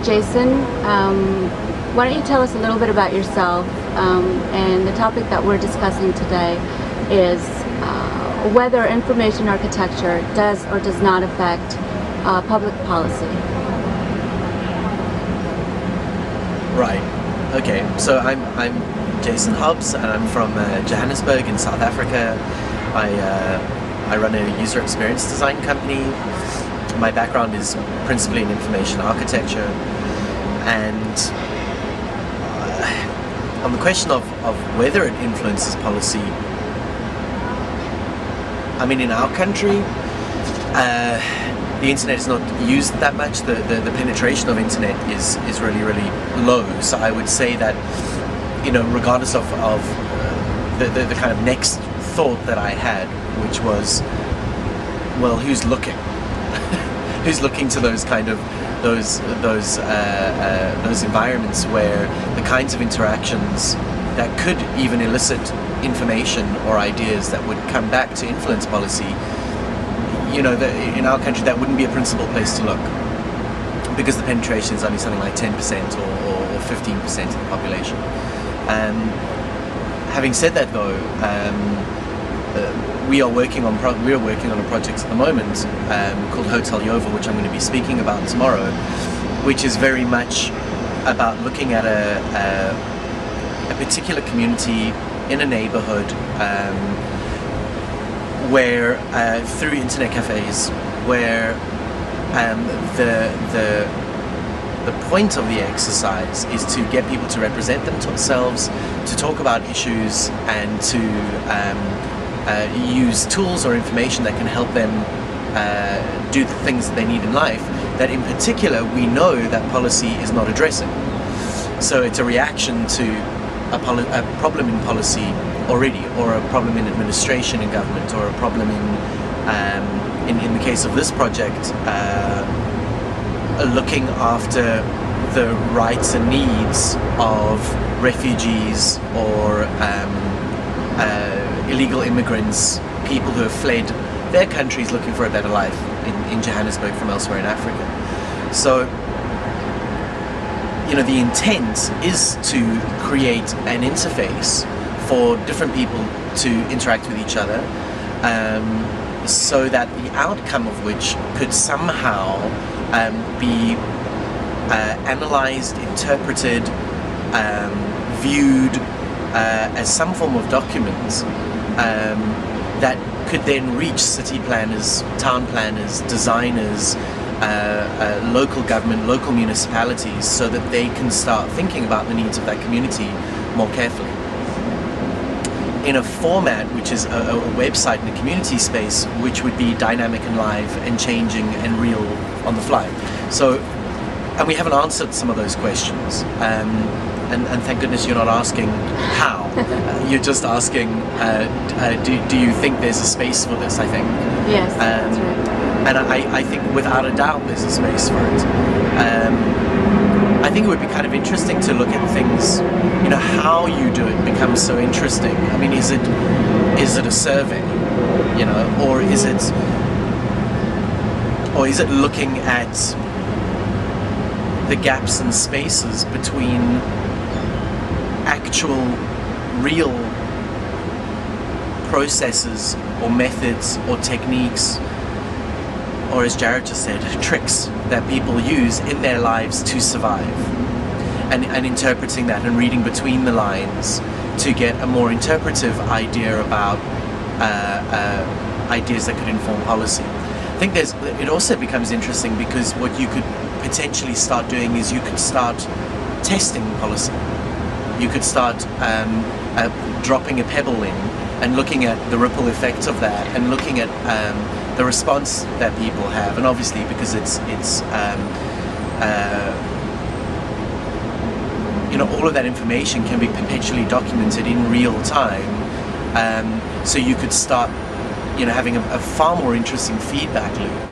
Jason, why don't you tell us a little bit about yourself? And the topic that we're discussing today is whether information architecture does or does not affect public policy. Right. Okay. So I'm Jason Hobbs, and I'm from Johannesburg in South Africa. I run a user experience design company. My background is principally in information architecture, and on the question of whether it influences policy, I mean, in our country, the internet is not used that much. The penetration of internet is really low. So I would say that, you know, regardless of the kind of next thought that I had, which was, well, who's looking? Who's looking to those kind of those environments where the kinds of interactions that could even elicit information or ideas that would come back to influence policy, you know, in our country that wouldn't be a principal place to look, because the penetration is only something like 10% or 15% of the population. Having said that, though, we are working on a project at the moment called Hotel Yova, which I'm going to be speaking about tomorrow, which is very much about looking at a particular community in a neighborhood where through internet cafes, where the point of the exercise is to get people to represent themselves, to talk about issues, and to use tools or information that can help them do the things that they need in life, that in particular we know that policy is not addressing. So it's a reaction to a problem in policy already, or a problem in administration in government, or a problem in the case of this project, looking after the rights and needs of refugees or illegal immigrants, people who have fled their countries looking for a better life in Johannesburg from elsewhere in Africa. So, you know, the intent is to create an interface for different people to interact with each other, so that the outcome of which could somehow be analyzed, interpreted, viewed as some form of document that could then reach city planners, town planners, designers, local government, local municipalities, so that they can start thinking about the needs of that community more carefully, in a format which is a website in a community space, which would be dynamic and live and changing and real on the fly. So, and we haven't answered some of those questions, and thank goodness you're not asking how. You're just asking, do you think there's a space for this, I think. Yes, that's right. And I think without a doubt there's a space for it. I think it would be kind of interesting to look at things, you know, how you do it becomes so interesting. I mean, is it a survey, you know, or is it looking at the gaps and spaces between actual, real processes or methods or techniques, or as Jared just said, tricks that people use in their lives to survive, and interpreting that and reading between the lines to get a more interpretive idea about ideas that could inform policy. I think it also becomes interesting because what you could potentially start doing is you could start testing policy. You could start dropping a pebble in and looking at the ripple effect of that, and looking at the response that people have. And obviously, because it's you know, all of that information can be perpetually documented in real time, so you could start, you know, having a far more interesting feedback loop.